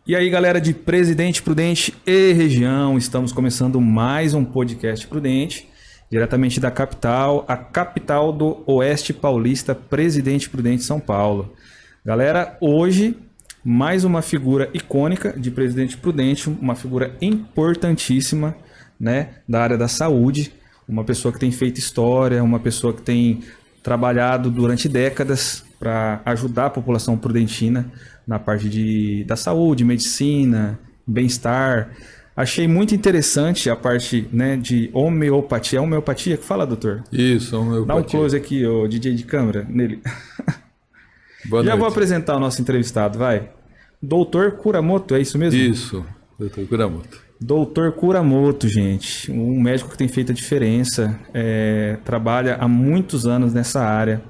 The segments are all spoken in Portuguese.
E aí, galera de Presidente Prudente e região, estamos começando mais um podcast Prudente, diretamente da capital, a capital do Oeste Paulista, Presidente Prudente, São Paulo. Galera, hoje, mais uma figura icônica de Presidente Prudente, uma figura importantíssima, né, da área da saúde, uma pessoa que tem feito história, uma pessoa que tem trabalhado durante décadas para ajudar a população prudentina na parte da saúde, medicina, bem-estar. Achei muito interessante a parte, né, de homeopatia. É homeopatia que fala, doutor? Isso, homeopatia. Dá um close aqui, o DJ de câmera, nele. Boa Já noite. vou apresentar o nosso entrevistado, vai. Doutor Kuramoto, é isso mesmo? Isso, doutor Kuramoto. Doutor Kuramoto, gente, um médico que tem feito a diferença, trabalha há muitos anos nessa área,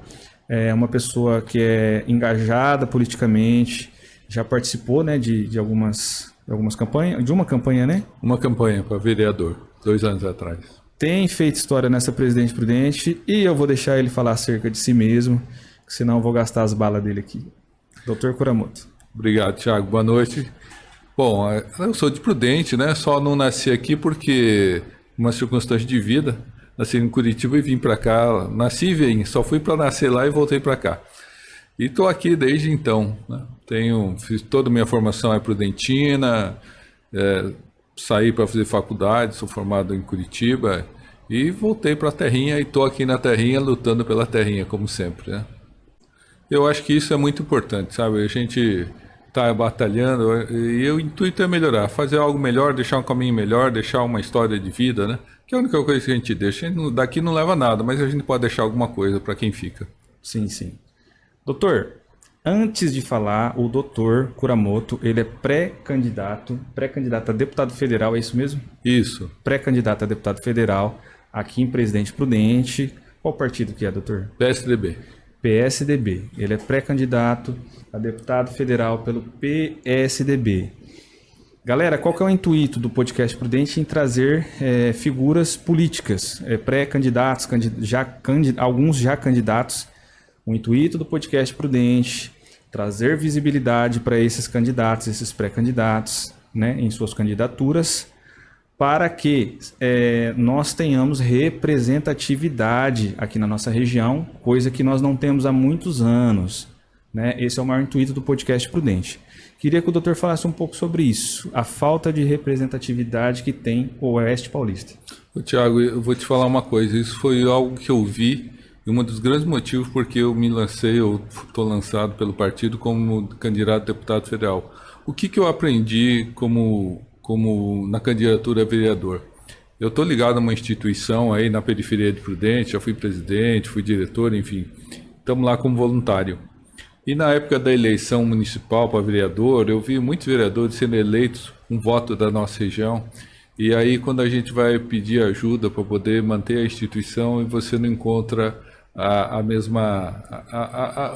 é uma pessoa que é engajada politicamente, já participou, né, de algumas campanhas, de uma campanha, né? Uma campanha para vereador, 2 anos atrás. Tem feito história nessa Presidente Prudente e eu vou deixar ele falar acerca de si mesmo, senão eu vou gastar as balas dele aqui. Doutor Kuramoto. Obrigado, Thiago. Boa noite. Bom, eu sou de Prudente, né? Só não nasci aqui porque uma circunstância de vida. Nasci em Curitiba e vim para cá. Nasci e vim, só fui para nascer lá e voltei para cá. E estou aqui desde então, né? Fiz toda a minha formação prudentina, saí para fazer faculdade, sou formado em Curitiba e voltei para a terrinha e estou aqui na terrinha lutando pela terrinha, como sempre, né? Eu acho que isso é muito importante, sabe? A gente está batalhando e o intuito é melhorar, fazer algo melhor, deixar um caminho melhor, deixar uma história de vida, né? Que é a única coisa que a gente deixa. Daqui não leva nada, mas a gente pode deixar alguma coisa para quem fica. Sim, sim. Doutor, antes de falar, o doutor Kuramoto, ele é pré-candidato a deputado federal, é isso mesmo? Isso. Pré-candidato a deputado federal, aqui em Presidente Prudente. Qual partido que é, doutor? PSDB. PSDB. Ele é pré-candidato a deputado federal pelo PSDB. Galera, qual que é o intuito do podcast Prudente em trazer figuras políticas, pré-candidatos, alguns já candidatos? O intuito do podcast Prudente, trazer visibilidade para esses candidatos, esses pré-candidatos, né, em suas candidaturas, para que nós tenhamos representatividade aqui na nossa região, coisa que nós não temos há muitos anos, né? Esse é o maior intuito do podcast Prudente. Queria que o doutor falasse um pouco sobre isso, a falta de representatividade que tem o Oeste Paulista. Tiago, eu vou te falar uma coisa, isso foi algo que eu vi e um dos grandes motivos porque eu estou lançado pelo partido como candidato a deputado federal. O que eu aprendi como na candidatura a vereador? Eu estou ligado a uma instituição aí na periferia de Prudente, já fui presidente, fui diretor, enfim, estamos lá como voluntário. E na época da eleição municipal para vereador, eu vi muitos vereadores sendo eleitos com voto da nossa região. E aí quando a gente vai pedir ajuda para poder manter a instituição e você não encontra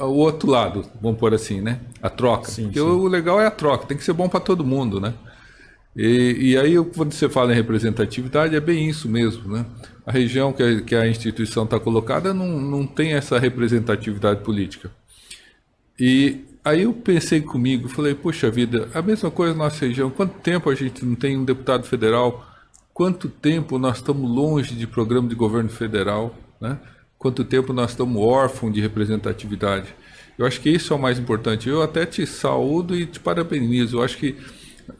o outro lado, vamos pôr assim, né? A troca. Sim, porque sim. O legal é a troca, tem que ser bom para todo mundo, né? E aí quando você fala em representatividade, é bem isso mesmo, né? A região que a instituição está colocada não tem essa representatividade política. E aí eu pensei comigo, falei, poxa vida, a mesma coisa na nossa região, quanto tempo a gente não tem um deputado federal, quanto tempo nós estamos longe de programa de governo federal, né? Quanto tempo nós estamos órfãos de representatividade. Eu acho que isso é o mais importante. Eu até te saúdo e te parabenizo. Eu acho que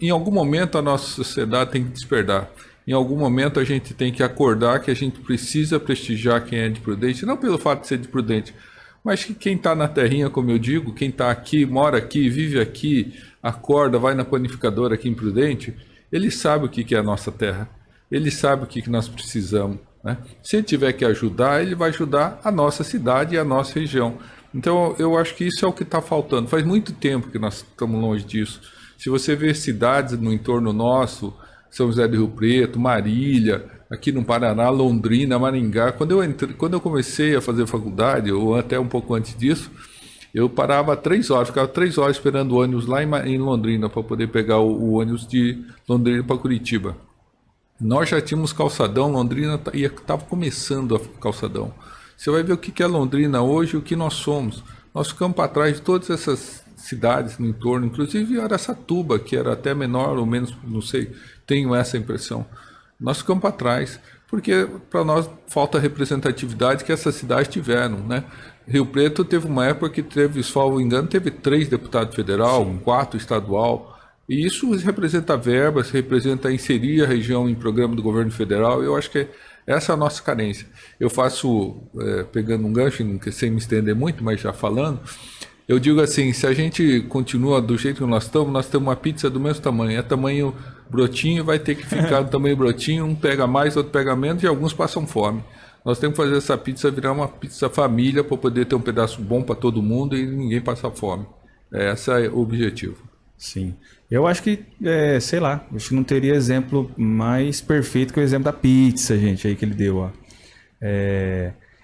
em algum momento a nossa sociedade tem que despertar. Em algum momento a gente tem que acordar que a gente precisa prestigiar quem é de Prudente, não pelo fato de ser de Prudente, mas que quem está na terrinha, como eu digo, quem está aqui, mora aqui, vive aqui, acorda, vai na panificadora aqui em Prudente, ele sabe o que é a nossa terra, ele sabe o que nós precisamos, né? Se ele tiver que ajudar, ele vai ajudar a nossa cidade e a nossa região. Então eu acho que isso é o que está faltando. Faz muito tempo que nós estamos longe disso. Se você vê cidades no entorno nosso, São José do Rio Preto, Marília, aqui no Paraná, Londrina, Maringá. Quando eu comecei a fazer faculdade, ou até um pouco antes disso, eu parava 3 horas, ficava 3 horas esperando o ônibus lá em Londrina para poder pegar o ônibus de Londrina para Curitiba. Nós já tínhamos calçadão, Londrina estava começando a calçadão. Você vai ver o que é Londrina hoje e o que nós somos. Nós ficamos para trás de todas essas cidades no entorno, inclusive Araçatuba, que era até menor ou menos, não sei, tenho essa impressão. Nós ficamos para trás, porque para nós falta a representatividade que essas cidades tiveram, né? Rio Preto teve uma época que teve, se não me engano, teve 3 deputados federal, 4 estadual, e isso representa verbas, representa inserir a região em programa do governo federal. Eu acho que essa é a nossa carência. Eu faço, pegando um gancho, sem me estender muito, mas já falando, eu digo assim, se a gente continua do jeito que nós temos uma pizza do mesmo tamanho, é tamanho brotinho, vai ter que ficar do tamanho brotinho, um pega mais, outro pega menos, e alguns passam fome. Nós temos que fazer essa pizza virar uma pizza família para poder ter um pedaço bom para todo mundo e ninguém passar fome. Esse é o objetivo. Sim. Eu acho que, sei lá, acho que não teria exemplo mais perfeito que o exemplo da pizza, gente, aí que ele deu, ó.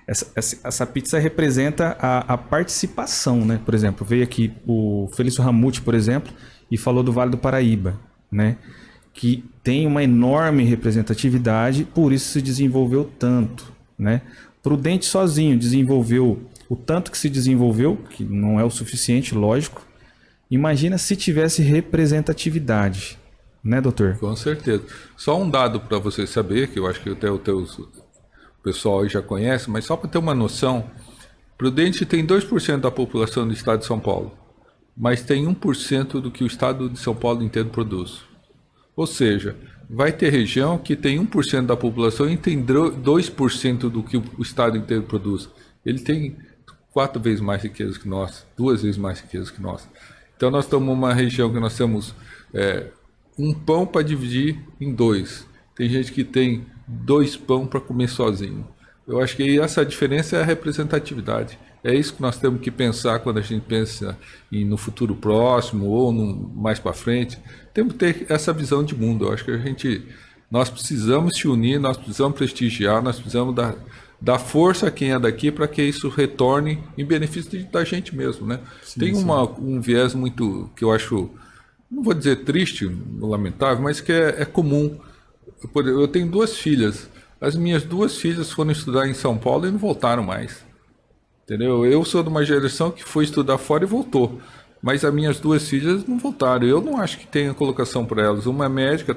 Essa pizza representa a participação, né? Por exemplo, veio aqui o Felício Ramute, por exemplo, e falou do Vale do Paraíba, né? Que tem uma enorme representatividade, por isso se desenvolveu tanto, né? Prudente sozinho desenvolveu o tanto que se desenvolveu, que não é o suficiente, lógico. Imagina se tivesse representatividade, né, doutor? Com certeza. Só um dado para você saber, que eu acho que até o pessoal aí já conhece, mas só para ter uma noção, Prudente tem 2% da população do estado de São Paulo, mas tem 1% do que o estado de São Paulo inteiro produz. Ou seja, vai ter região que tem 1% da população e tem 2% do que o estado inteiro produz. Ele tem 4 vezes mais riqueza que nós, 2 vezes mais riqueza que nós. Então nós estamos numa região que nós temos um pão para dividir em 2. Tem gente que tem 2 pão para comer sozinho. Eu acho que essa diferença é a representatividade. É isso que nós temos que pensar quando a gente pensa no futuro próximo ou mais para frente. Temos que ter essa visão de mundo. Eu acho que nós precisamos se unir, nós precisamos prestigiar, nós precisamos dar força a quem é daqui para que isso retorne em benefício da gente mesmo, né? Sim, tem um viés muito, que eu acho, não vou dizer triste, lamentável, mas que é comum. Eu tenho 2 filhas. As minhas 2 filhas foram estudar em São Paulo e não voltaram mais. Entendeu? Eu sou de uma geração que foi estudar fora e voltou. Mas as minhas 2 filhas não voltaram. Eu não acho que tenha colocação para elas. Uma é médica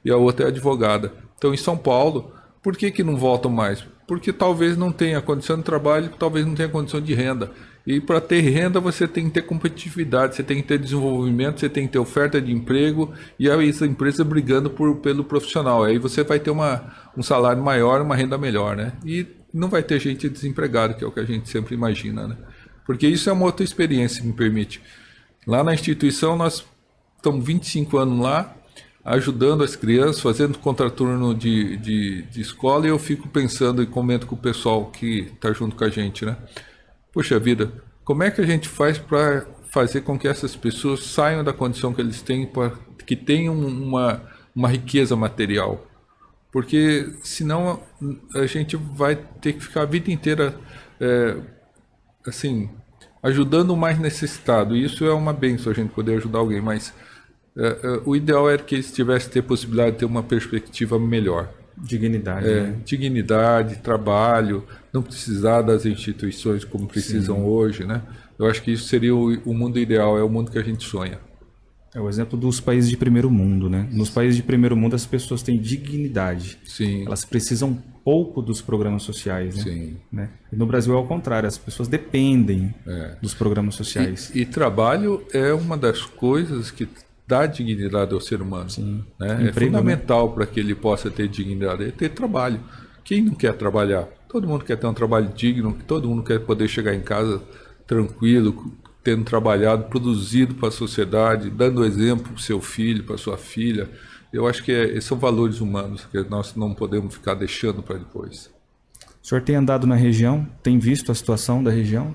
e a outra é advogada. Então, em São Paulo, por que não voltam mais? Porque talvez não tenha condição de trabalho, talvez não tenha condição de renda. E para ter renda, você tem que ter competitividade, você tem que ter desenvolvimento, você tem que ter oferta de emprego e aí essa empresa brigando pelo profissional. Aí você vai ter um salário maior, uma renda melhor, né? E não vai ter gente desempregada, que é o que a gente sempre imagina, né? Porque isso é uma outra experiência, se me permite. Lá na instituição, nós estamos 25 anos lá, ajudando as crianças, fazendo contraturno de escola, e eu fico pensando e comento com o pessoal que está junto com a gente, né? Poxa vida, como é que a gente faz para fazer com que essas pessoas saiam da condição que eles têm, que tenham uma riqueza material? Porque senão a gente vai ter que ficar a vida inteira assim, ajudando o mais necessitado. E isso é uma bênção, a gente poder ajudar alguém, mas o ideal era que eles tivessem ter possibilidade de ter uma perspectiva melhor. Dignidade, né? Dignidade, trabalho, não precisar das instituições como precisam hoje, né? Eu acho que isso seria o mundo ideal, é o mundo que a gente sonha. É o exemplo dos países de primeiro mundo, né? Nos países de primeiro mundo as pessoas têm dignidade. Sim. Elas precisam pouco dos programas sociais, né? Sim. Né? E no Brasil é ao contrário, as pessoas dependem dos programas sociais. E trabalho é uma das coisas que dá dignidade ao ser humano. Sim. Né? É fundamental, né? Para que ele possa ter dignidade, é ter trabalho. Quem não quer trabalhar? Todo mundo quer ter um trabalho digno, todo mundo quer poder chegar em casa tranquilo, tendo trabalhado, produzido para a sociedade, dando exemplo para o seu filho, para a sua filha. Eu acho que esses são valores humanos que nós não podemos ficar deixando para depois. O senhor tem andado na região? Tem visto a situação da região?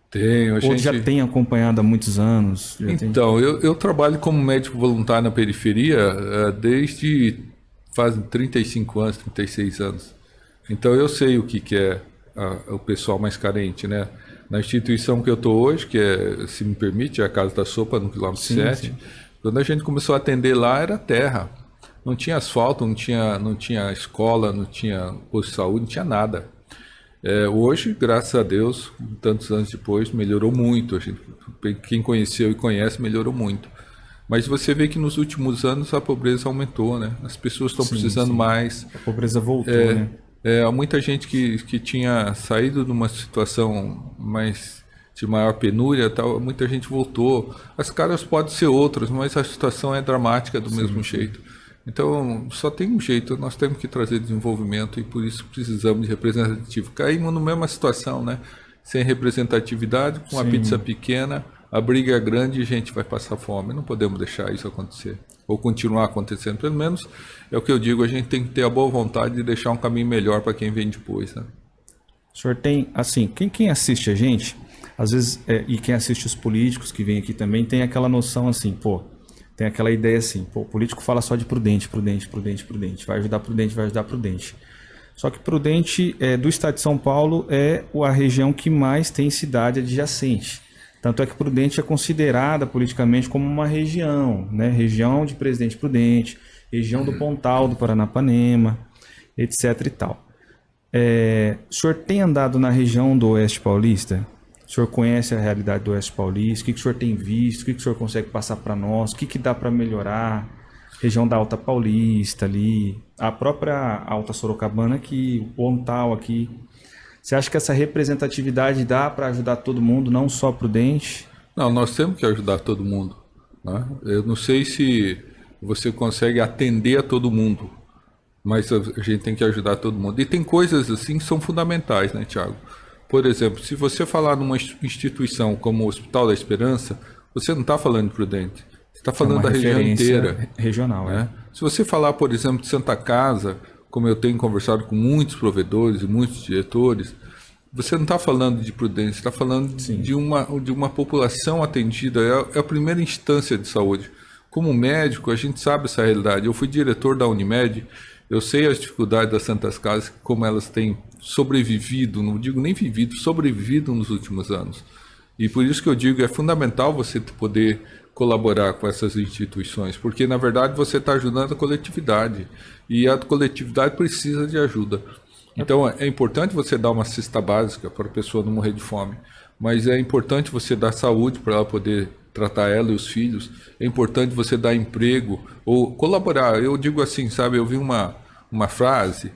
Tenho. Ou já tem acompanhado há muitos anos? Então, eu trabalho como médico voluntário na periferia desde faz 35 anos, 36 anos. Então eu sei o que é o pessoal mais carente, né? Na instituição que eu estou hoje, que se me permite, é a Casa da Sopa, no quilômetro 7, sim. Quando a gente começou a atender lá, era terra. Não tinha asfalto, não tinha escola, não tinha posto de saúde, não tinha nada. Hoje, graças a Deus, tantos anos depois, melhorou muito. A gente quem conheceu e conhece melhorou muito. Mas você vê que nos últimos anos a pobreza aumentou, né? As pessoas estão precisando mais. A pobreza voltou, né? Há muita gente que tinha saído de uma situação de maior penúria, tal, muita gente voltou. As caras podem ser outras, mas a situação é dramática do mesmo jeito. Então, só tem um jeito, nós temos que trazer desenvolvimento e por isso precisamos de representativo. Caímos na mesma situação, né? Sem representatividade, com a pizza pequena, a briga é grande e a gente vai passar fome. Não podemos deixar isso acontecer, ou continuar acontecendo. Pelo menos é o que eu digo, a gente tem que ter a boa vontade de deixar um caminho melhor para quem vem depois, né? O senhor tem, assim, quem assiste a gente, às vezes, e quem assiste os políticos que vêm aqui também, tem aquela noção assim, tem aquela ideia assim, o político fala só de Prudente, vai ajudar Prudente. Só que Prudente, do estado de São Paulo, é a região que mais tem cidade adjacente. Tanto é que Prudente é considerada politicamente como uma região, né? Região de Presidente Prudente, região do Pontal, do Paranapanema, etc e tal. O senhor tem andado na região do Oeste Paulista? O senhor conhece a realidade do Oeste Paulista? O que o senhor tem visto? O que o senhor consegue passar para nós? O que dá para melhorar? Região da Alta Paulista ali, a própria Alta Sorocabana aqui, o Pontal aqui. Você acha que essa representatividade dá para ajudar todo mundo, não só Prudente? Não, nós temos que ajudar todo mundo, né? Eu não sei se você consegue atender a todo mundo, mas a gente tem que ajudar todo mundo. E tem coisas assim que são fundamentais, né, Tiago? Por exemplo, se você falar numa instituição como o Hospital da Esperança, você não está falando de Prudente. Você está falando da região inteira. Regional, né? Se você falar, por exemplo, de Santa Casa, como eu tenho conversado com muitos provedores e muitos diretores, você não está falando de Prudente, você está falando de uma população atendida, é a primeira instância de saúde. Como médico, a gente sabe essa realidade. Eu fui diretor da Unimed, eu sei as dificuldades das Santas Casas, como elas têm sobrevivido, não digo nem vivido, sobrevivido nos últimos anos. E por isso que eu digo, é fundamental você poder colaborar com essas instituições, porque na verdade você está ajudando a coletividade e a coletividade precisa de ajuda. Então é importante você dar uma cesta básica para a pessoa não morrer de fome, mas é importante você dar saúde para ela poder tratar ela e os filhos, é importante você dar emprego ou colaborar. Eu digo assim, sabe, eu vi uma frase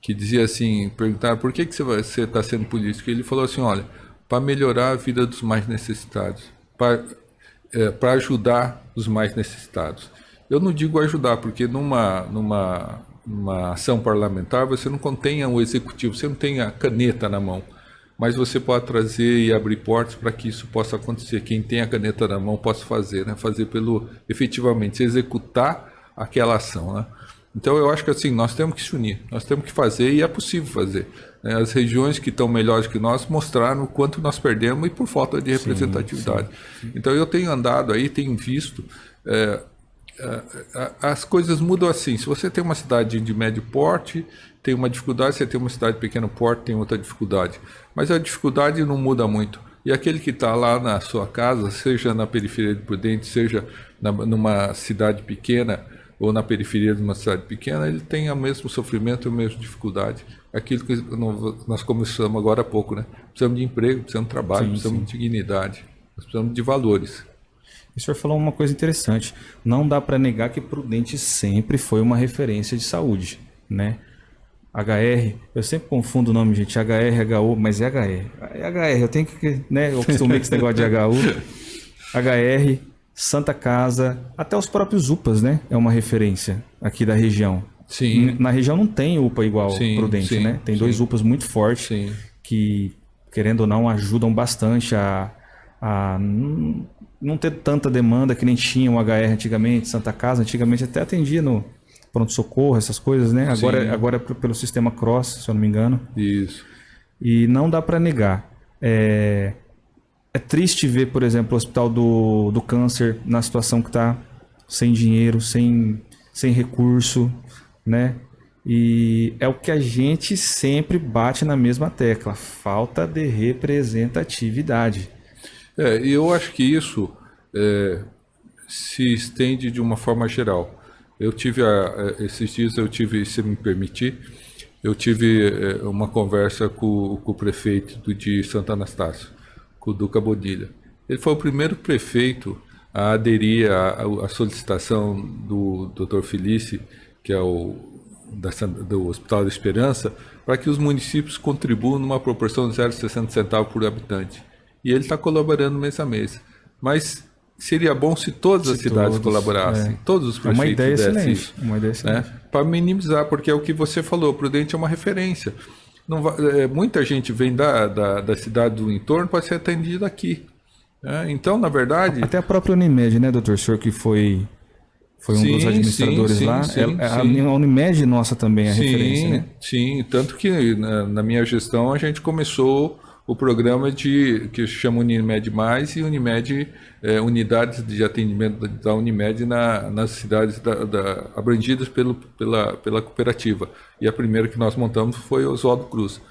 que dizia assim, perguntaram por que você está sendo político? Ele falou assim, olha, para melhorar a vida dos mais necessitados, para ajudar os mais necessitados. Eu não digo ajudar, porque numa ação parlamentar você não contém o executivo, você não tem a caneta na mão, mas você pode trazer e abrir portas para que isso possa acontecer. Quem tem a caneta na mão possa fazer, né? Fazer efetivamente, executar aquela ação, né? Então eu acho que assim, nós temos que se unir, nós temos que fazer e é possível fazer. As regiões que estão melhores que nós mostraram o quanto nós perdemos e por falta de representatividade. Sim. Então eu tenho andado aí, tenho visto, as coisas mudam assim. Se você tem uma cidade de médio porte, tem uma dificuldade, você tem uma cidade de pequeno porte, tem outra dificuldade. Mas a dificuldade não muda muito. E aquele que está lá na sua casa, seja na periferia de Prudente, seja numa cidade pequena, ou na periferia de uma cidade pequena, ele tem o mesmo sofrimento e a mesma dificuldade. Aquilo que nós começamos agora há pouco, né? Precisamos de emprego, precisamos de trabalho, precisamos de dignidade, nós precisamos de valores. O senhor falou uma coisa interessante. Não dá para negar que Prudente sempre foi uma referência de saúde, né? HR, eu sempre confundo o nome, gente, HR, HU, mas é HR. É HR, eu tenho que, né? Eu acostumei com esse negócio de HU. HR, Santa Casa, até os próprios UPAs, né? É uma referência aqui da região. Sim. Na região não tem UPA igual Prudente, né? Tem dois UPAs muito fortes que, querendo ou não, ajudam bastante a não ter tanta demanda que nem tinha o HR antigamente, Santa Casa. Antigamente até atendia no pronto-socorro, essas coisas, né? Agora é pelo sistema Cross, se eu não me engano. Isso. E não dá para negar. É triste ver, por exemplo, o Hospital do Câncer na situação que está, sem dinheiro, sem recurso, né? E é o que a gente sempre bate na mesma tecla, falta de representatividade. E eu acho que isso se estende de uma forma geral. Eu tive, esses dias, se me permitir, eu tive uma conversa com o prefeito de Santo Anastácio, com o Duca Bodilha. Ele foi o primeiro prefeito a aderir à solicitação do Dr. Felice, que é do Hospital da Esperança, para que os municípios contribuam numa proporção de 0,60 centavos por habitante. E ele está colaborando mês a mês. Mas seria bom se todas as cidades colaborassem, todos os prefeitos uma ideia dessem excelente, isso. Uma ideia excelente. Para minimizar, porque é o que você falou, Prudente é uma referência. Não vai, muita gente vem da cidade do entorno para ser atendida aqui. Então, na verdade... Até a própria Unimed, né, doutor? O senhor que foi um dos administradores lá. A Unimed nossa também é a referência, né? Sim, tanto que na minha gestão a gente começou o programa que chama Unimed Mais e Unimed, unidades de atendimento da Unimed nas cidades abrangidas pela cooperativa. E a primeira que nós montamos foi Oswaldo Cruz.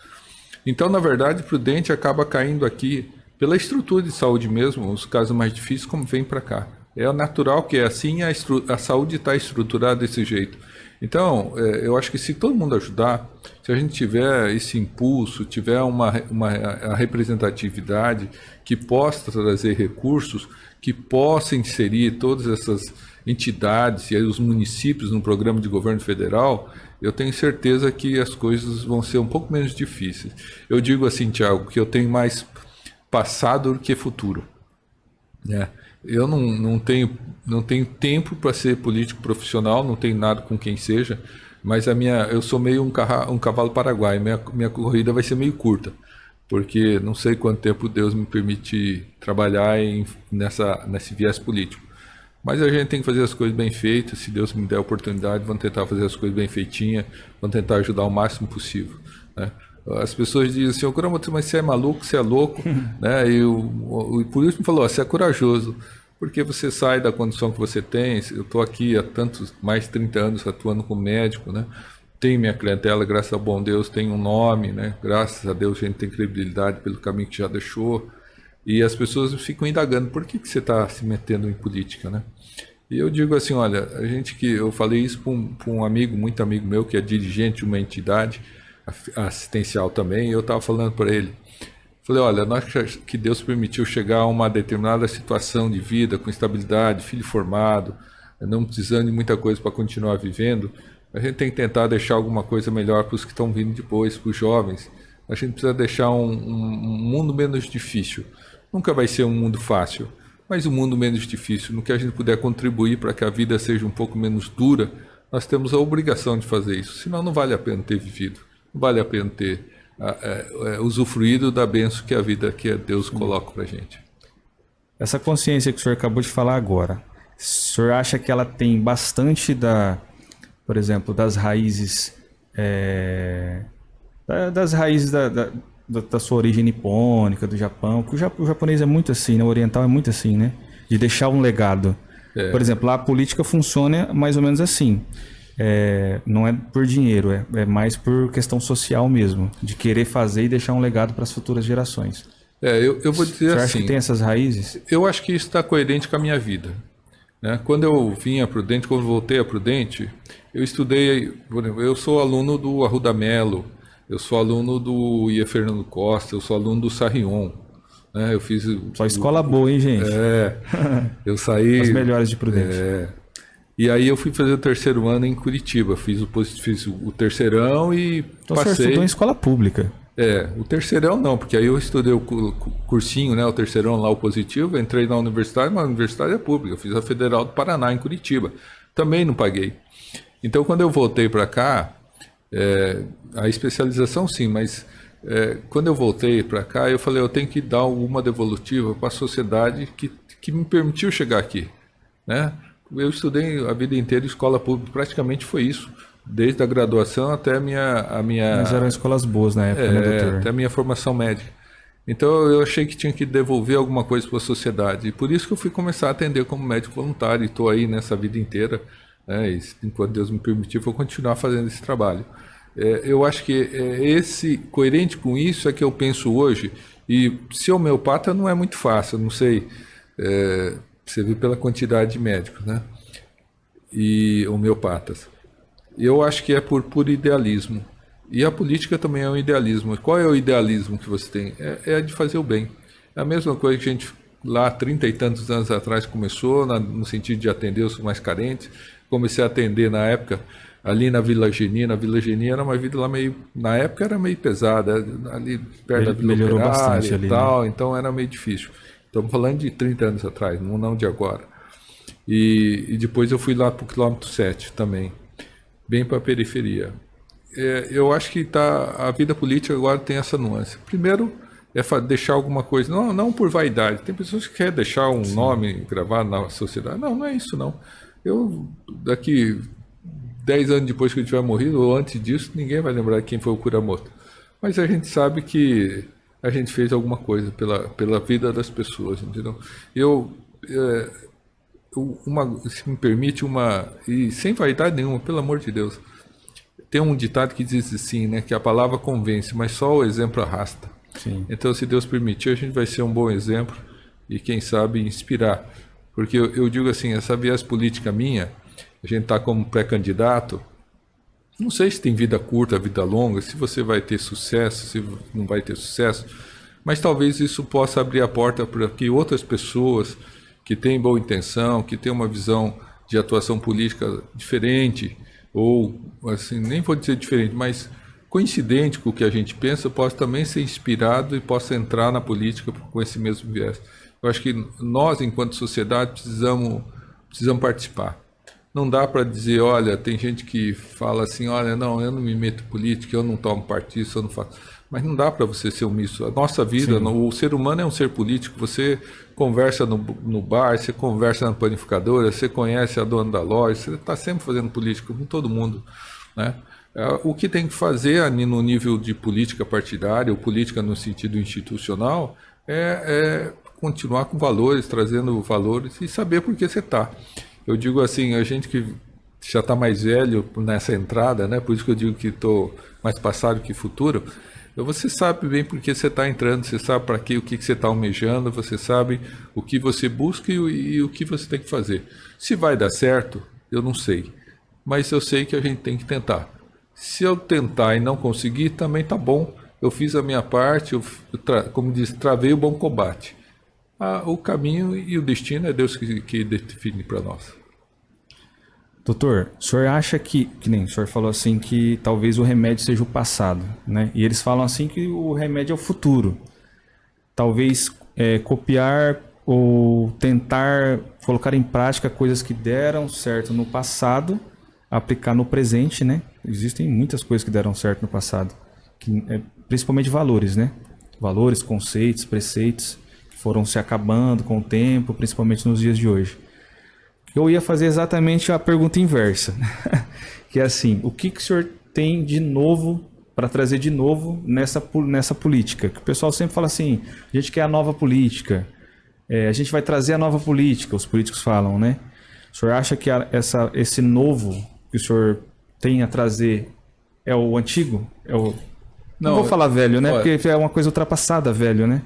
Então, na verdade, Prudente acaba caindo aqui pela estrutura de saúde mesmo, os casos mais difíceis, como vem para cá. É natural que é assim, a saúde está estruturada desse jeito. Então, eu acho que se todo mundo ajudar, se a gente tiver esse impulso, tiver a representatividade que possa trazer recursos, que possa inserir todas essas entidades e os municípios no programa de governo federal, eu tenho certeza que as coisas vão ser um pouco menos difíceis. Eu digo assim, Tiago, que eu tenho mais passado do que futuro, né? Eu não tenho tempo para ser político profissional, não tenho nada com quem seja, mas eu sou meio um cavalo paraguaio, minha corrida vai ser meio curta, porque não sei quanto tempo Deus me permite trabalhar nesse viés político. Mas a gente tem que fazer as coisas bem feitas, se Deus me der a oportunidade, vamos tentar fazer as coisas bem feitinhas, vamos tentar ajudar o máximo possível, né? As pessoas dizem assim, mas você é maluco, você é louco, né? E por isso me falou, você é corajoso, porque você sai da condição que você tem. Eu estou aqui há mais de 30 anos atuando como médico, né? Tenho minha clientela, graças ao bom Deus, tem um nome, né? Graças a Deus a gente tem credibilidade pelo caminho que já deixou. E as pessoas ficam indagando, por que você está se metendo em política, né? E eu digo assim, olha, eu falei isso para um amigo, muito amigo meu, que é dirigente de uma entidade assistencial também, e eu estava falando para ele, falei, olha, nós que Deus permitiu chegar a uma determinada situação de vida, com estabilidade, filho formado, não precisando de muita coisa para continuar vivendo, a gente tem que tentar deixar alguma coisa melhor para os que estão vindo depois, para os jovens. A gente precisa deixar um mundo menos difícil. Nunca vai ser um mundo fácil, mas um mundo menos difícil. No que a gente puder contribuir para que a vida seja um pouco menos dura, nós temos a obrigação de fazer isso, senão não vale a pena ter vivido. Vale a pena ter usufruído da bênção que a vida, que Deus coloca para a gente. Essa consciência que o senhor acabou de falar agora, o senhor acha que ela tem bastante por exemplo, das raízes, da sua origem nipônica, do Japão, que o japonês é muito assim, né? O oriental é muito assim, né? De deixar um legado. Por exemplo, lá a política funciona mais ou menos assim. Não é por dinheiro, é mais por questão social mesmo, de querer fazer e deixar um legado para as futuras gerações. Eu vou dizer assim... Você acha que tem essas raízes? Eu acho que isso está coerente com a minha vida, né? Quando eu vim a Prudente, quando eu voltei a Prudente, eu estudei, eu sou aluno do Arruda Mello, eu sou aluno do Ia Fernando Costa, eu sou aluno do Sarrion, né? Eu fiz... Só escola boa, hein, gente? Eu saí... As melhores de Prudente. E aí eu fui fazer o terceiro ano em Curitiba, fiz o terceirão e então passei... Você estudou em escola pública? O terceirão não, porque aí eu estudei o cursinho, né, o terceirão lá, o positivo, entrei na universidade, mas a universidade é pública, eu fiz a Federal do Paraná em Curitiba, também não paguei. Então quando eu voltei para cá, a especialização sim, mas quando eu voltei para cá, eu falei, eu tenho que dar alguma devolutiva para a sociedade que me permitiu chegar aqui, né? Eu estudei a vida inteira em escola pública, praticamente foi isso, desde a graduação até a minha... Mas eram escolas boas na época, né, doutor? Até a minha formação médica. Então eu achei que tinha que devolver alguma coisa para a sociedade, e por isso que eu fui começar a atender como médico voluntário, e estou aí nessa vida inteira, né, e enquanto Deus me permitir, vou continuar fazendo esse trabalho. Eu acho que coerente com isso é que eu penso hoje, e ser homeopata não é muito fácil, não sei... Você viu pela quantidade de médicos, né? E homeopatas. Eu acho que é por idealismo. E a política também é um idealismo. Qual é o idealismo que você tem? É de fazer o bem. É a mesma coisa que a gente lá 30 e tantos anos atrás começou, no sentido de atender os mais carentes. Comecei a atender na época ali na Vila Geni. Na Vila Geni era uma vida lá meio, na época era meio pesada, ali perto da Vila Melhorou Operária bastante ali, e tal, né? então era meio difícil. Estamos falando de 30 anos atrás, não de agora. E depois eu fui lá para o quilômetro 7 também, bem para a periferia. Eu acho que a vida política agora tem essa nuance. Primeiro, deixar alguma coisa, não por vaidade. Tem pessoas que querem deixar um nome gravado na sociedade. Não é isso, não. Eu, daqui 10 anos depois que eu tiver morrido, ou antes disso, ninguém vai lembrar quem foi o Kuramoto. Mas a gente sabe que a gente fez alguma coisa pela vida das pessoas, entendeu? Se me permite, e sem vaidade nenhuma, pelo amor de Deus, tem um ditado que diz assim, né, que a palavra convence, mas só o exemplo arrasta. Sim. Então, se Deus permitir, a gente vai ser um bom exemplo e, quem sabe, inspirar. Porque eu digo assim, essa viés política minha, a gente está como pré-candidato, não sei se tem vida curta, vida longa, se você vai ter sucesso, se não vai ter sucesso, mas talvez isso possa abrir a porta para que outras pessoas que têm boa intenção, que têm uma visão de atuação política diferente, ou assim, nem vou dizer diferente, mas coincidente com o que a gente pensa, possa também ser inspirado e possa entrar na política com esse mesmo viés. Eu acho que nós, enquanto sociedade, precisamos participar. Não dá para dizer, olha, tem gente que fala assim, olha, não, eu não me meto em política, eu não tomo partido, eu não faço. Mas não dá para você ser omisso. A nossa vida, o ser humano é um ser político. Você conversa no bar, você conversa na panificadora, você conhece a dona da loja, você está sempre fazendo política com todo mundo, né? O que tem que fazer no nível de política partidária, ou política no sentido institucional, é continuar com valores, trazendo valores e saber por que você está. Eu digo assim, a gente que já está mais velho nessa entrada, né? Por isso que eu digo que estou mais passado que futuro. Você sabe bem por que você está entrando, você sabe para quê, o que você está almejando, você sabe o que você busca e o que você tem que fazer. Se vai dar certo, eu não sei, mas eu sei que a gente tem que tentar. Se eu tentar e não conseguir, também tá bom. Eu fiz a minha parte, como diz, travei o bom combate. O caminho e o destino é Deus que define para nós. Doutor, o senhor acha que nem o senhor falou assim, que talvez o remédio seja o passado, né? E eles falam assim que o remédio é o futuro. Talvez copiar ou tentar colocar em prática coisas que deram certo no passado, aplicar no presente, né? Existem muitas coisas que deram certo no passado, principalmente valores, né? Valores, conceitos, preceitos, que foram se acabando com o tempo, principalmente nos dias de hoje. Eu ia fazer exatamente a pergunta inversa, que é assim, o que o senhor tem de novo para trazer de novo nessa política? Que o pessoal sempre fala assim, a gente quer a nova política, a gente vai trazer a nova política, os políticos falam, né? O senhor acha que esse novo que o senhor tem a trazer é o antigo? Não vou falar velho, né? Porque é uma coisa ultrapassada, velho, né?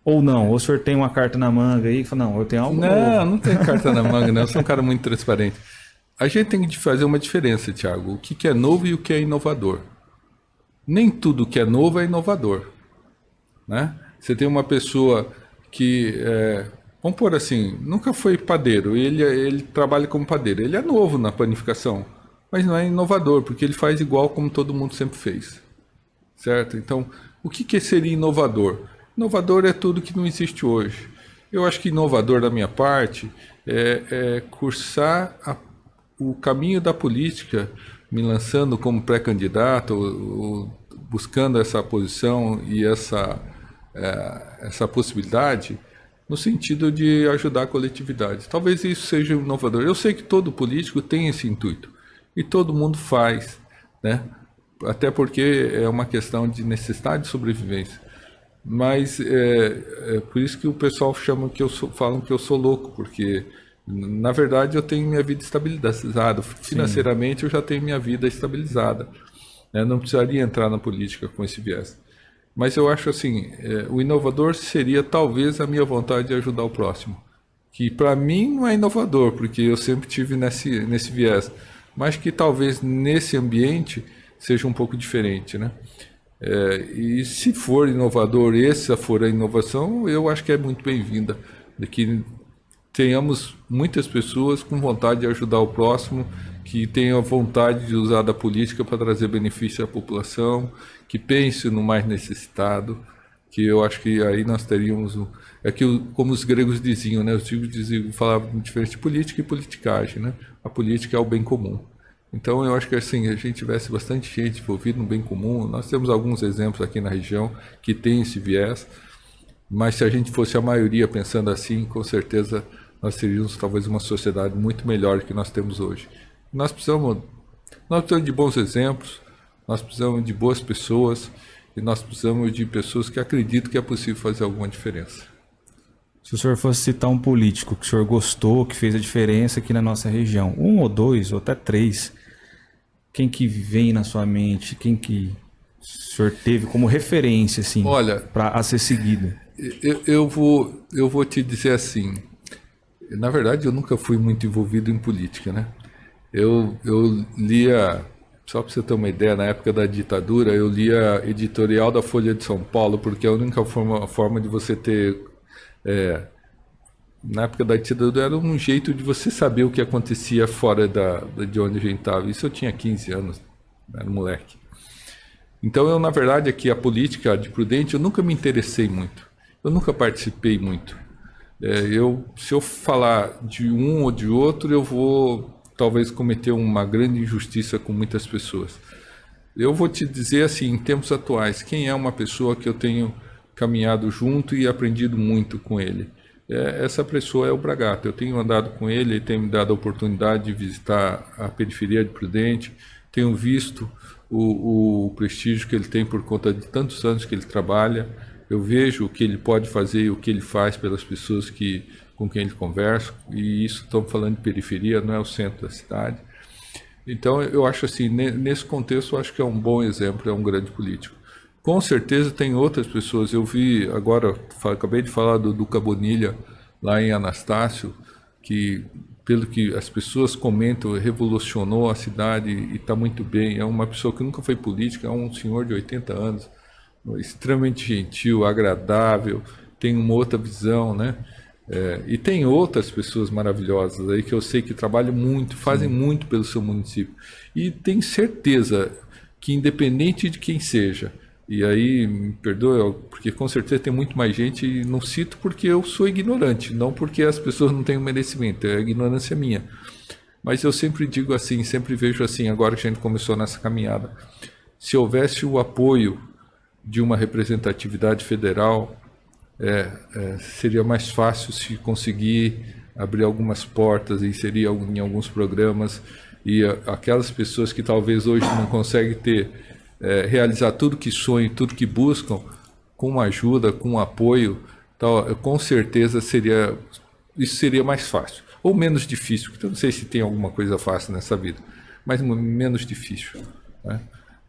Ou não? Ou o senhor tem uma carta na manga aí e fala, não, eu tenho algo novo. Não tem carta na manga, não. Eu sou um cara muito transparente. A gente tem que fazer uma diferença, Thiago. O que é novo e o que é inovador. Nem tudo que é novo é inovador, né? Você tem uma pessoa que, vamos pôr assim, nunca foi padeiro. Ele trabalha como padeiro. Ele é novo na panificação, mas não é inovador, porque ele faz igual como todo mundo sempre fez. Certo? Então, o que seria inovador? Inovador é tudo que não existe hoje. Eu acho que inovador da minha parte é cursar o caminho da política, me lançando como pré-candidato, buscando essa posição e essa possibilidade, no sentido de ajudar a coletividade. Talvez isso seja inovador. Eu sei que todo político tem esse intuito, e todo mundo faz, né? Até porque é uma questão de necessidade de sobrevivência. Mas por isso que o pessoal falam que eu sou louco, porque na verdade eu tenho minha vida estabilizada. Financeiramente eu já tenho minha vida estabilizada. Não precisaria entrar na política com esse viés. Mas eu acho assim, o inovador seria talvez a minha vontade de ajudar o próximo. Que para mim não é inovador, porque eu sempre tive nesse viés. Mas que talvez nesse ambiente seja um pouco diferente, né? E se for inovador, essa for a inovação, eu acho que é muito bem-vinda, de que tenhamos muitas pessoas com vontade de ajudar o próximo, que tenham vontade de usar da política para trazer benefício à população, que pense no mais necessitado, que eu acho que aí nós teríamos, como os gregos diziam, né? Os gregos falavam diferente de política e politicagem, né? A política é o bem comum. Então eu acho que assim, a gente tivesse bastante gente envolvida no bem comum. Nós temos alguns exemplos aqui na região que tem esse viés, mas se a gente fosse a maioria pensando assim, com certeza nós teríamos talvez uma sociedade muito melhor do que nós temos hoje. Nós precisamos de bons exemplos, nós precisamos de boas pessoas e nós precisamos de pessoas que acreditam que é possível fazer alguma diferença. Se o senhor fosse citar um político que o senhor gostou, que fez a diferença aqui na nossa região, um ou dois, ou até três, quem que vem na sua mente, quem que o senhor teve como referência, assim, para ser seguido? Eu vou te dizer assim, na verdade eu nunca fui muito envolvido em política, né? Eu lia, só para você ter uma ideia, na época da ditadura, eu lia editorial da Folha de São Paulo, porque a única forma de você ter... na época da ditadura era um jeito de você saber o que acontecia fora de onde a gente estava. Isso eu tinha 15 anos, era moleque. Então eu, na verdade, aqui a política de Prudente, eu nunca me interessei muito. Eu nunca participei muito. Se eu falar de um ou de outro, eu vou talvez cometer uma grande injustiça com muitas pessoas. Eu vou te dizer assim, em tempos atuais, quem é uma pessoa que eu tenho caminhado junto e aprendido muito com ele? Essa pessoa é o Bragato. Eu tenho andado com ele, ele tem me dado a oportunidade de visitar a periferia de Prudente, tenho visto o prestígio que ele tem por conta de tantos anos que ele trabalha, eu vejo o que ele pode fazer e o que ele faz pelas pessoas com quem ele conversa, e isso estamos falando de periferia, não é o centro da cidade. Então eu acho assim, nesse contexto eu acho que é um bom exemplo, é um grande político. Com certeza tem outras pessoas, eu vi agora, acabei de falar do Duca Bonilha, lá em Anastácio, que pelo que as pessoas comentam, revolucionou a cidade e está muito bem, é uma pessoa que nunca foi política, é um senhor de 80 anos, extremamente gentil, agradável, tem uma outra visão, né? E tem outras pessoas maravilhosas aí que eu sei que trabalham muito, fazem muito pelo seu município. E tenho certeza que independente de quem seja, e aí me perdoe, porque com certeza tem muito mais gente, e não cito porque eu sou ignorante, não porque as pessoas não têm merecimento, é a ignorância minha. Mas eu sempre digo assim, sempre vejo assim, agora que a gente começou nessa caminhada, se houvesse o apoio de uma representatividade federal, seria mais fácil se conseguir abrir algumas portas, inserir em alguns programas, e aquelas pessoas que talvez hoje não conseguem realizar tudo que sonham, tudo que buscam, com ajuda, com apoio, com certeza isso seria mais fácil, ou menos difícil, porque eu não sei se tem alguma coisa fácil nessa vida, mas menos difícil, né?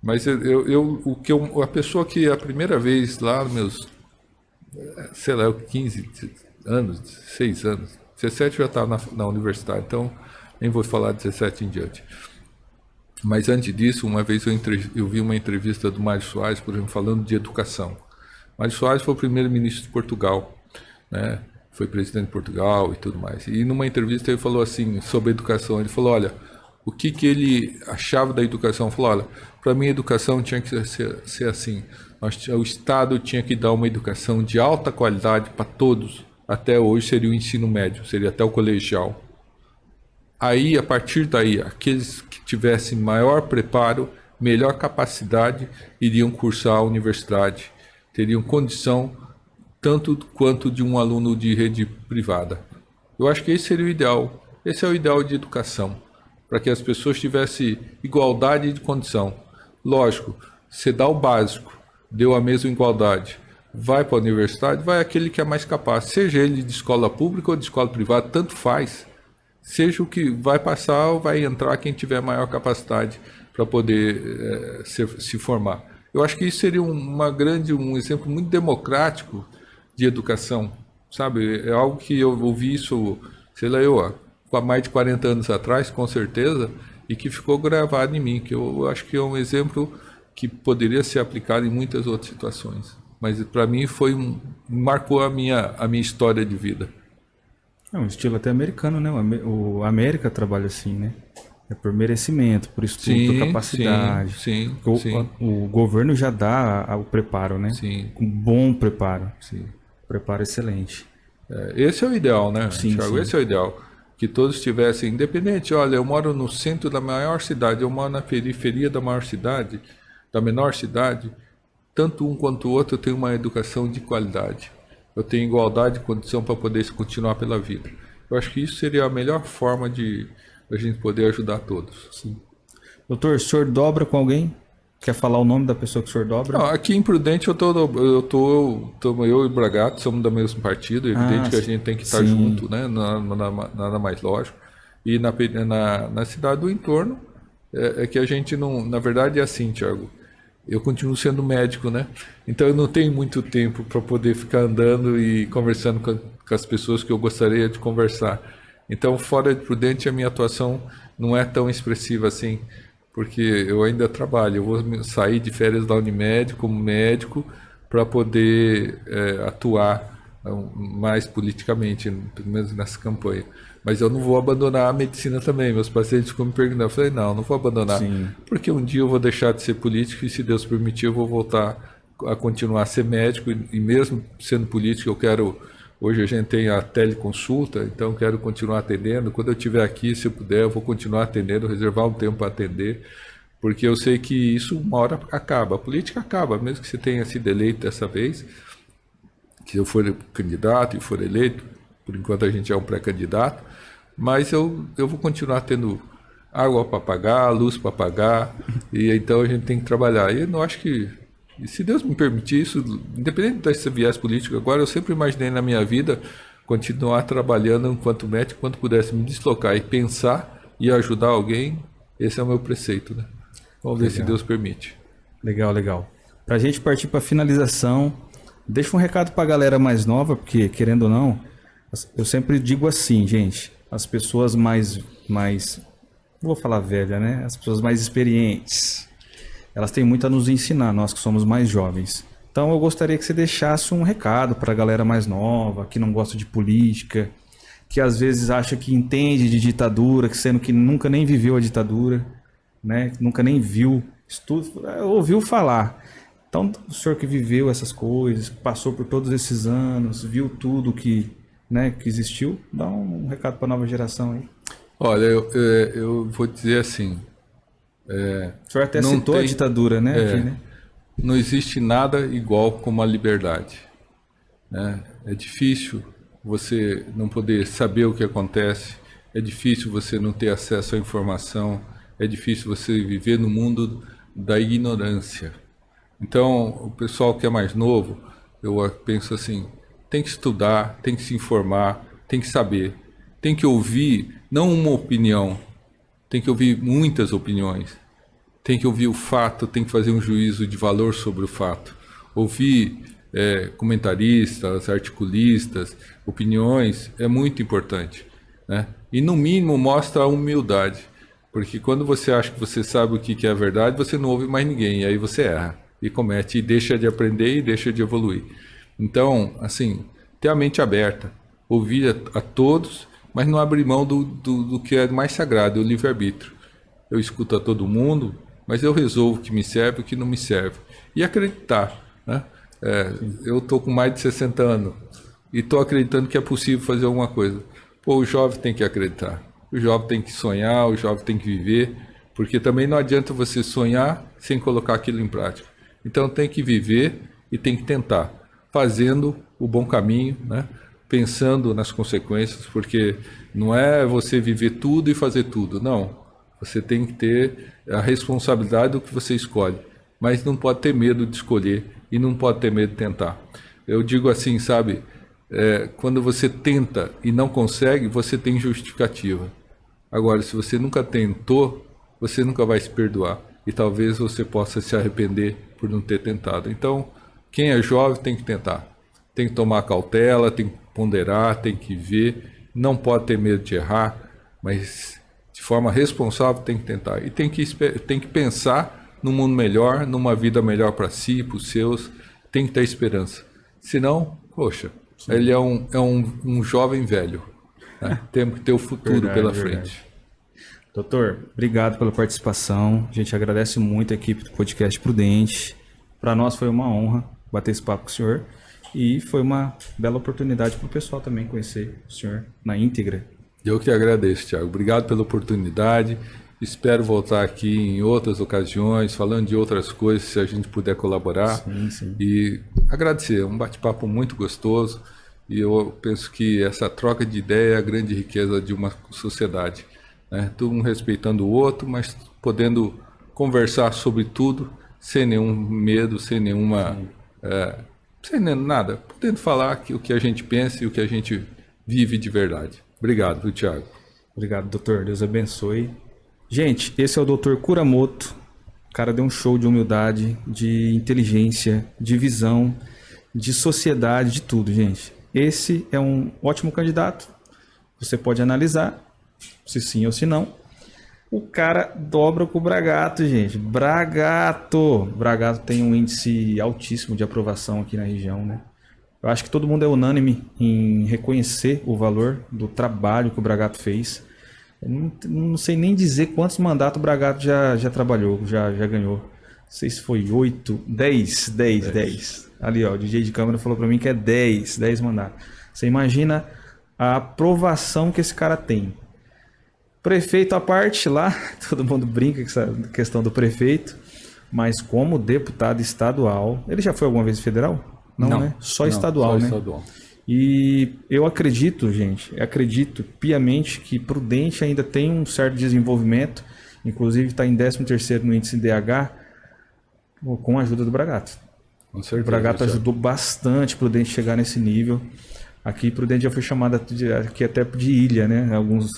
Mas a pessoa que a primeira vez lá, meus, sei lá, 15 anos, 6 anos, 17 já estava na universidade, então nem vou falar 17 em diante. Mas antes disso, uma vez eu vi uma entrevista do Mário Soares, por exemplo, falando de educação. Mário Soares foi o primeiro-ministro de Portugal, né? Foi presidente de Portugal e tudo mais. E numa entrevista ele falou assim, sobre educação, ele falou, olha, o que ele achava da educação? Ele falou, olha, para mim a educação tinha que ser assim, o Estado tinha que dar uma educação de alta qualidade para todos, até hoje seria o ensino médio, seria até o colegial. Aí, a partir daí, aqueles que tivessem maior preparo, melhor capacidade, iriam cursar a universidade, teriam condição tanto quanto de um aluno de rede privada. Eu acho que esse seria o ideal, esse é o ideal de educação, para que as pessoas tivessem igualdade de condição. Lógico, você dá o básico, deu a mesma igualdade, vai para a universidade, vai aquele que é mais capaz, seja ele de escola pública ou de escola privada, tanto faz. Seja o que vai passar ou vai entrar quem tiver maior capacidade para poder se formar. Eu acho que isso seria um exemplo muito democrático de educação, sabe? É algo que eu ouvi isso, sei lá, há mais de 40 anos atrás, com certeza, e que ficou gravado em mim, que eu acho que é um exemplo que poderia ser aplicado em muitas outras situações. Mas para mim marcou a minha história de vida. É um estilo até americano, né? O América trabalha assim, né? É por merecimento, por estudo, por capacidade. Sim. O governo já dá o preparo, né? Sim. Um bom preparo. Sim. Preparo excelente. Esse é o ideal, né, Sim, Thiago? sim. Esse é o ideal. Que todos tivessem, independente, olha, eu moro no centro da maior cidade, eu moro na periferia da maior cidade, da menor cidade, tanto um quanto o outro tem uma educação de qualidade. Eu tenho igualdade de condição para poder continuar pela vida. Eu acho que isso seria a melhor forma de a gente poder ajudar todos. Sim. Doutor, o senhor dobra com alguém? Quer falar o nome da pessoa que o senhor dobra? Não, aqui em Prudente eu e o Bragato somos do mesmo partido, é evidente que a gente tem que estar junto, né? Nada mais lógico. E na cidade do entorno é que a gente não, na verdade é assim, Thiago. Eu continuo sendo médico, né? Então eu não tenho muito tempo para poder ficar andando e conversando com as pessoas que eu gostaria de conversar. Então, fora de Prudente, a minha atuação não é tão expressiva assim, porque eu ainda trabalho. Eu vou sair de férias da Unimed como médico para poder atuar mais politicamente, pelo menos nessa campanha. Mas eu não vou abandonar a medicina também. Meus pacientes ficam me perguntando. Eu falei, não vou abandonar. Sim. Porque um dia eu vou deixar de ser político e, se Deus permitir, eu vou voltar a continuar a ser médico. E mesmo sendo político, eu quero... Hoje a gente tem a teleconsulta, então eu quero continuar atendendo. Quando eu estiver aqui, se eu puder, eu vou continuar atendendo, reservar um tempo para atender. Porque eu sei que isso uma hora acaba. A política acaba, mesmo que você tenha sido eleito dessa vez. Que eu for candidato e for eleito, por enquanto a gente é um pré-candidato, mas eu vou continuar tendo água para pagar, luz para pagar, e então a gente tem que trabalhar. E eu não acho que, se Deus me permitir isso, independente desse viés político, agora eu sempre imaginei na minha vida continuar trabalhando enquanto médico, quando pudesse me deslocar e pensar e ajudar alguém, esse é o meu preceito, né? Vamos ver se Deus permite. Legal. Para a gente partir para a finalização, deixa um recado para a galera mais nova, porque, querendo ou não, eu sempre digo assim, gente, as pessoas mais não vou falar velha, né? As pessoas mais experientes, elas têm muito a nos ensinar, nós que somos mais jovens. Então eu gostaria que você deixasse um recado para a galera mais nova, que não gosta de política, que às vezes acha que entende de ditadura, sendo que nunca nem viveu a ditadura, né? Nunca nem viu, ouviu falar. Então, o senhor que viveu essas coisas, passou por todos esses anos, viu tudo que existiu, dá um recado para a nova geração aí. Olha, eu vou dizer assim... O senhor até citou a ditadura, né? Aqui, né? Não existe nada igual como a liberdade, né? É difícil você não poder saber o que acontece, é difícil você não ter acesso à informação, é difícil você viver no mundo da ignorância. Então, o pessoal que é mais novo, eu penso assim, tem que estudar, tem que se informar, tem que saber, tem que ouvir, não uma opinião, tem que ouvir muitas opiniões, tem que ouvir o fato, tem que fazer um juízo de valor sobre o fato. Ouvir comentaristas, articulistas, opiniões, é muito importante, né? E no mínimo mostra a humildade, porque quando você acha que você sabe o que é a verdade, você não ouve mais ninguém, e aí você erra, e comete, e deixa de aprender e deixa de evoluir. Então, assim, ter a mente aberta, ouvir a todos, mas não abrir mão do que é mais sagrado, o livre-arbítrio. Eu escuto a todo mundo, mas eu resolvo o que me serve e o que não me serve. E acreditar, né? Eu estou com mais de 60 anos e estou acreditando que é possível fazer alguma coisa. Pô, o jovem tem que acreditar, o jovem tem que sonhar, o jovem tem que viver, porque também não adianta você sonhar sem colocar aquilo em prática. Então tem que viver e tem que tentar, fazendo o bom caminho, né? Pensando nas consequências, porque não é você viver tudo e fazer tudo, não. Você tem que ter a responsabilidade do que você escolhe, mas não pode ter medo de escolher e não pode ter medo de tentar. Eu digo assim, sabe, quando você tenta e não consegue, você tem justificativa. Agora, se você nunca tentou, você nunca vai se perdoar e talvez você possa se arrepender por não ter tentado. Então, quem é jovem tem que tentar, tem que tomar cautela, tem que ponderar, tem que ver, não pode ter medo de errar, mas de forma responsável tem que tentar. E tem que pensar num mundo melhor, numa vida melhor para si, para os seus, tem que ter esperança. Senão, poxa, ele é um jovem velho. Né? Temos que ter o futuro pela frente. Doutor, obrigado pela participação. A gente agradece muito a equipe do Podcast Prudente. Para nós foi uma honra bater esse papo com o senhor. E foi uma bela oportunidade para o pessoal também conhecer o senhor na íntegra. Eu que agradeço, Thiago. Obrigado pela oportunidade. Espero voltar aqui em outras ocasiões, falando de outras coisas, se a gente puder colaborar. Sim. E agradecer, um bate-papo muito gostoso. E eu penso que essa troca de ideia é a grande riqueza de uma sociedade. Né? Todo um respeitando o outro, mas podendo conversar sobre tudo, sem nenhum medo, sem nenhuma... sem nada. Podendo falar o que a gente pensa e o que a gente vive de verdade. Obrigado, viu, Thiago? Obrigado, doutor. Deus abençoe. Gente, esse é o Dr. Kuramoto. O cara deu um show de humildade, de inteligência, de visão, de sociedade, de tudo, gente. Esse é um ótimo candidato. Você pode analisar se sim ou se não. O cara dobra com o Bragato, gente. Bragato tem um índice altíssimo de aprovação aqui na região, né? Eu acho que todo mundo é unânime em reconhecer o valor do trabalho que o Bragato fez. Eu não sei nem dizer quantos mandatos o Bragato já trabalhou, já ganhou. Não sei se foi 8, 10. Ali, ó, o DJ de câmera falou pra mim que é 10 mandatos. Você imagina a aprovação que esse cara tem. Prefeito à parte lá, todo mundo brinca com essa questão do prefeito, mas como deputado estadual, ele já foi alguma vez federal? Não, né? Só estadual, né? Estadual. E eu acredito, gente, acredito piamente que Prudente ainda tem um certo desenvolvimento, inclusive está em 13º no índice DH, com a ajuda do Bragato. Com certeza, o Bragato ajudou bastante Prudente chegar nesse nível. Aqui Prudente já foi chamada aqui até de ilha, né? Alguns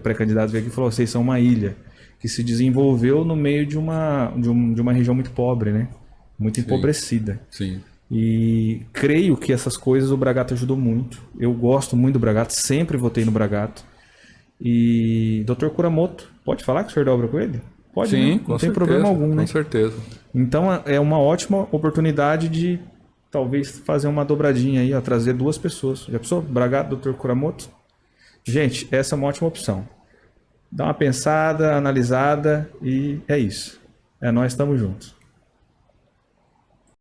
pré-candidatos veio aqui e falaram, vocês são uma ilha, que se desenvolveu no meio de uma região muito pobre, né? Muito empobrecida. Sim. E creio que essas coisas o Bragato ajudou muito. Eu gosto muito do Bragato, sempre votei no Bragato. E Dr. Kuramoto, pode falar que o senhor dobra com ele? Pode, sim, né? Não tem problema algum, né? Com certeza. Então é uma ótima oportunidade de talvez fazer uma dobradinha aí, ó, trazer 2 pessoas. Já pensou? Bragato, Dr. Kuramoto? Gente, essa é uma ótima opção. Dá uma pensada, analisada e é isso. Nós estamos juntos.